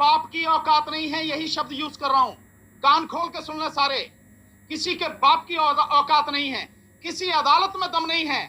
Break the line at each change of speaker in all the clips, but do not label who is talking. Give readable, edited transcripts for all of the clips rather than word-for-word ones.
बाप की औकात नहीं है, यही शब्द यूज कर रहा हूं, कान खोल के सुनना सारे। किसी के बाप की औकात नहीं है, किसी अदालत में दम नहीं है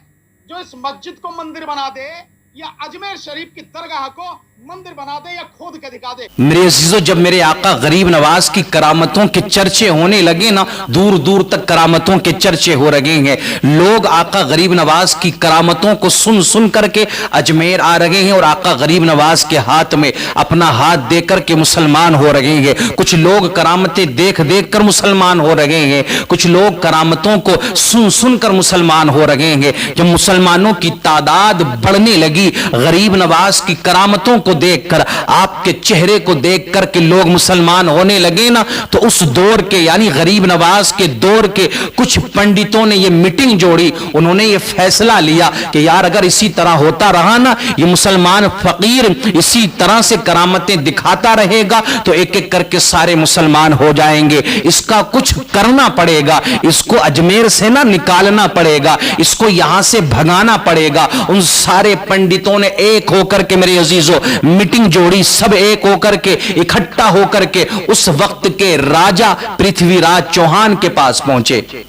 जो इस मस्जिद को मंदिर बना दे या अजमेर शरीफ की दरगाह को मंदिर बना दे या खोद के दिखा दे।
मेरे अजीजों, जब मेरे आका गरीब नवाज की करामतों के चर्चे होने लगे ना, दूर दूर तक करामतों के चर्चे हो रहे हैं, लोग आका गरीब नवाज की करामतों को सुन सुन करके अजमेर आ रहे हैं और आका गरीब नवाज के हाथ में अपना हाथ दे करके मुसलमान हो रहे हैं। कुछ लोग करामतें देख देख कर मुसलमान हो रहे हैं, कुछ लोग करामतों को सुन सुन कर मुसलमान हो रहे हैं। जब मुसलमानों की तादाद बढ़ने लगी, गरीब नवाज की करामतों को देखकर, आपके चेहरे को देख कर के लोग मुसलमान होने लगे ना, तो उस दौर के यानी गरीब नवाज के दौर के कुछ पंडितों ने ये मीटिंग जोड़ी। उन्होंने ये फैसला लिया कि यार अगर इसी तरह होता रहा ना, ये मुसलमान फकीर इसी तरह से करामतें दिखाता रहेगा तो एक एक करके सारे मुसलमान हो जाएंगे। इसका कुछ करना पड़ेगा, इसको अजमेर से ना निकालना पड़ेगा, इसको यहां से भगाना पड़ेगा। उन सारे पंडितों ने एक होकर के मेरे अजीजों मीटिंग जोड़ी, सब एक होकर के इकट्ठा होकर के उस वक्त के राजा पृथ्वीराज चौहान के पास पहुंचे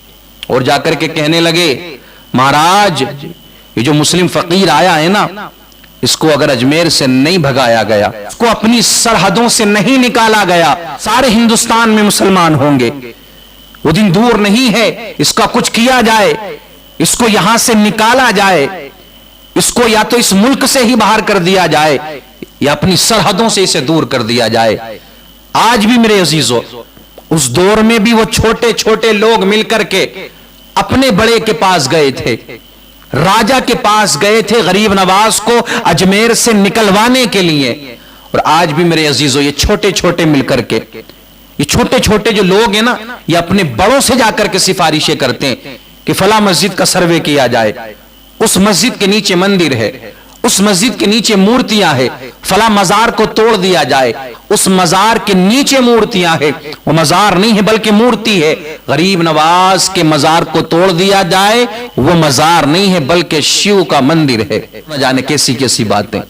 और जाकर के कहने लगे, महाराज ये जो मुस्लिम फकीर आया है ना, इसको अगर अजमेर से नहीं भगाया गया, इसको अपनी सरहदों से नहीं निकाला गया, सारे हिंदुस्तान में मुसलमान होंगे। वो दिन दूर नहीं है, इसका कुछ किया जाए, इसको यहां से निकाला जाए, इसको या तो इस मुल्क से ही बाहर कर दिया जाए या अपनी सरहदों से इसे दूर कर दिया जाए। आज भी मेरे अजीजों, उस दौर में भी वो छोटे छोटे लोग मिलकर के अपने बड़े के पास गए थे, राजा के पास गए थे गरीब नवाज को अजमेर से निकलवाने के लिए। और आज भी मेरे अजीजों, ये छोटे छोटे मिलकर के, ये छोटे छोटे जो लोग हैं ना, ये अपने बड़ों से जाकर के सिफारिशें करते हैं कि फला मस्जिद का सर्वे किया जाए, उस मस्जिद के नीचे मंदिर है, उस मस्जिद के नीचे मूर्तियां हैं, फला मजार को तोड़ दिया जाए, उस मजार के नीचे मूर्तियां हैं, वो मजार नहीं है बल्कि मूर्ति है। गरीब नवाज के मजार को तोड़ दिया जाए, वो मजार नहीं है बल्कि शिव का मंदिर है। न जाने कैसी कैसी बातें।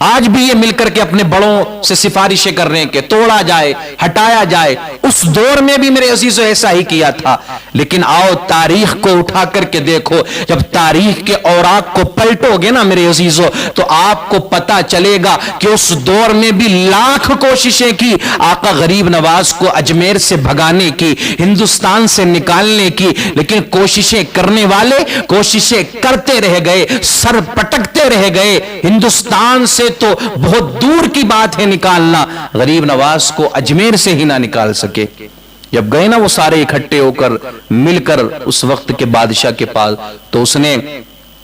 आज भी ये मिलकर के अपने बड़ों से सिफारिशें कर रहे हैं कि तोड़ा जाए, हटाया जाए। उस दौर में भी मेरे अजीजों ऐसा ही किया था। लेकिन आओ तारीख को उठा करके देखो, जब तारीख के औराक को पलटोगे ना मेरे अजीजों, तो आपको पता चलेगा कि उस दौर में भी लाख कोशिशें की आका गरीब नवाज को अजमेर से भगाने की, हिंदुस्तान से निकालने की, लेकिन कोशिशें करने वाले कोशिशें करते रह गए, सर पटकते रह गए। हिंदुस्तान से तो बहुत दूर की बात है निकालना, गरीब नवाज को अजमेर से ही ना निकाल सके। जब गए ना वो सारे इकट्ठे होकर मिलकर उस वक्त के बादशाह के पास, तो उसने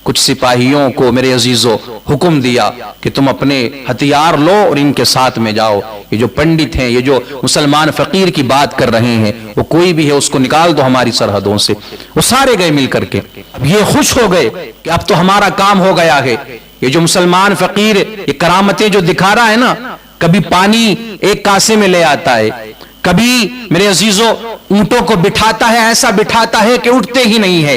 कुछ सिपाहियों को मेरे अजीजों हुक्म दिया कि तुम अपने हथियार लो और इनके साथ में जाओ। ये जो पंडित हैं, ये जो मुसलमान फकीर की बात कर रहे हैं, वो कोई भी है उसको निकाल दो हमारी सरहदों से। वो सारे गए मिलकर के। अब ये खुश हो गए कि अब तो हमारा काम हो गया है। ये जो मुसलमान फकीर ये करामतें जो दिखा रहा है ना, कभी पानी एक कासे में ले आता है, कभी मेरे अजीजों ऊंटों को बिठाता है, ऐसा बिठाता है कि उठते ही नहीं है,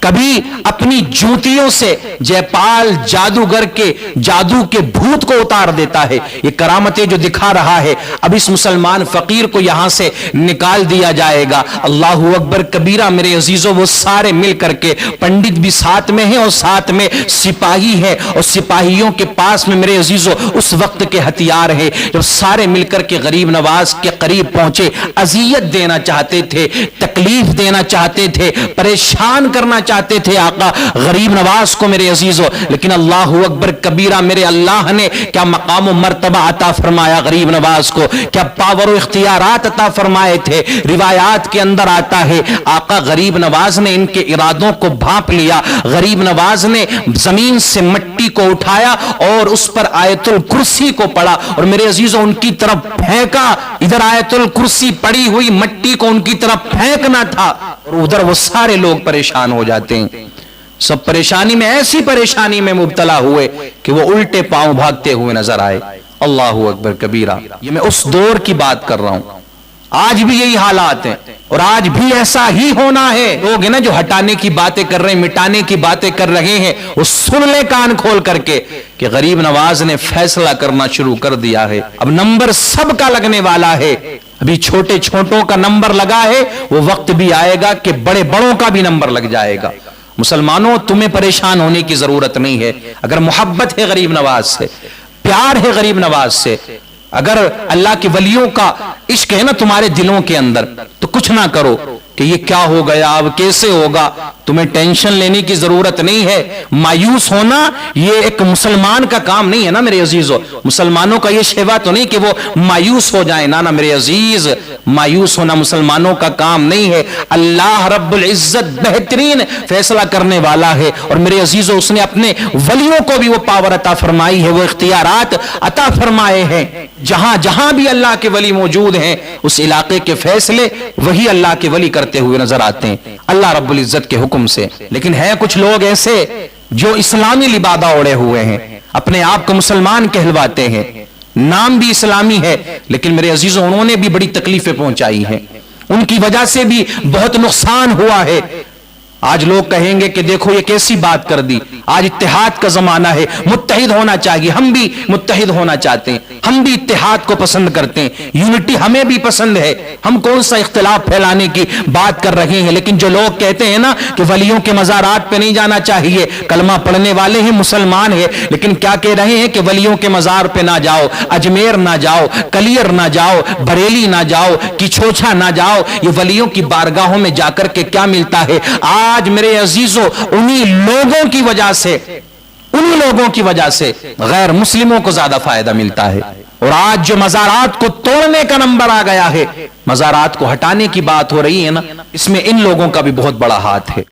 कभी अपनी जूतियों से जयपाल जादूगर के जादू के भूत को उतार देता है। ये करामतें जो दिखा रहा है, अब इस मुसलमान फकीर को यहां से निकाल दिया जाएगा। अल्लाहू अकबर कबीरा मेरे अजीजों। वो सारे मिल करके, पंडित भी साथ में है और साथ में सिपाही है, और सिपाहियों के पास में मेरे अजीजों उस वक्त के हथियार है। जब सारे मिलकर के गरीब नवाज के करीब पहुंचे, अजियत देना चाहते थे, तकलीफ देना चाहते थे, परेशान करना चाहते थे आका गरीब नवाज को मेरे अजीजों, लेकिन अल्लाहू अकबर कबीरा मेरे अल्लाह ने क्या मकाम मर्तबा अता फरमाया गरीब नवाज को, क्या पावर और इख्तियारात अता फरमाए थे। रिवायात के अंदर आता है आका गरीब नवाज ने इनके इरादों को भांप लिया। गरीब नवाज ने जमीन से मिट्टी को उठाया और उस पर आयतुल कुर्सी को पढ़ा और मेरे अजीजों उनकी तरफ फेंका। इधर आयतुल कुर्सी पड़ी हुई मिट्टी को उनकी तरफ फेंकना था और उधर वो सारे लोग परेशान हो जाते हैं। सब परेशानी में, ऐसी परेशानी में मुब्तला हुए कि वो उल्टे पांव भागते हुए नजर आए। अल्लाहू अकबर कबीरा। ये मैं उस दौर की बात कर रहा हूं। آج بھی یہی حالات ہیں اور آج بھی ایسا ہی ہونا ہے. لوگ ہیں نا جو ہٹانے کی باتیں کر رہے ہیں, مٹانے کی باتیں کر رہے ہیں, وہ سن لیں کان کھول کر کے کہ غریب نواز نے فیصلہ کرنا شروع کر دیا ہے. اب نمبر سب کا لگنے والا ہے. ابھی چھوٹے چھوٹوں کا نمبر لگا ہے, وہ وقت بھی آئے گا کہ بڑے بڑوں کا بھی نمبر لگ جائے گا. مسلمانوں, تمہیں پریشان ہونے کی ضرورت نہیں ہے. اگر محبت ہے غریب نواز سے, پیار ہے غریب نواز سے, اگر اللہ کے ولیوں کا عشق ہے نا تمہارے دلوں کے اندر, تو کچھ نہ کرو کہ یہ کیا ہو گیا, اب کیسے ہوگا. تمہیں ٹینشن لینے کی ضرورت نہیں ہے. مایوس ہونا یہ ایک مسلمان کا کام نہیں ہے نا میرے عزیزو. مسلمانوں کا یہ شیوا تو نہیں کہ وہ مایوس ہو جائیں. نا میرے عزیز, مایوس ہونا مسلمانوں کا کام نہیں ہے. اللہ رب العزت بہترین فیصلہ کرنے والا ہے. اور میرے عزیزو, اس نے اپنے ولیوں کو بھی وہ پاور عطا فرمائی ہے, وہ اختیارات عطا فرمائے ہیں. جہاں جہاں بھی اللہ کے ولی موجود ہیں, اس علاقے کے فیصلے وہی اللہ کے ولی کرتے ہوئے نظر آتے ہیں اللہ رب العزت کے حکم سے. لیکن ہے کچھ لوگ ایسے جو اسلامی لبادہ اوڑے ہوئے ہیں, اپنے آپ کو مسلمان کہلواتے ہیں, نام بھی اسلامی ہے, لیکن میرے عزیزوں انہوں نے بھی بڑی تکلیفیں پہنچائی ہیں. ان کی وجہ سے بھی بہت نقصان ہوا ہے. آج لوگ کہیں گے کہ دیکھو یہ کیسی بات کر دی. آج اتحاد کا زمانہ ہے, متحد ہونا چاہیے. ہم بھی متحد ہونا چاہتے ہیں, ہم بھی اتحاد کو پسند کرتے ہیں, یونٹی ہمیں بھی پسند ہے. ہم کون سا اختلاف پھیلانے کی بات کر رہے ہیں. لیکن جو لوگ کہتے ہیں نا کہ ولیوں کے مزارات پہ نہیں جانا چاہیے, کلمہ پڑھنے والے ہیں, مسلمان ہیں, لیکن کیا کہہ رہے ہیں کہ ولیوں کے مزار پہ نہ جاؤ, اجمیر نہ جاؤ, کلیر نہ جاؤ, بریلی نہ جاؤ, کچھوچا نہ جاؤ. یہ ولیوں کی بارگاہوں میں جا کر کے کیا ملتا ہے؟ آج میرے عزیزو انہی لوگوں کی وجہ سے غیر مسلموں کو زیادہ فائدہ ملتا ہے. اور آج جو مزارات کو توڑنے کا نمبر آ گیا ہے, مزارات کو ہٹانے کی بات ہو رہی ہے نا, اس میں ان لوگوں کا بھی بہت بڑا ہاتھ ہے.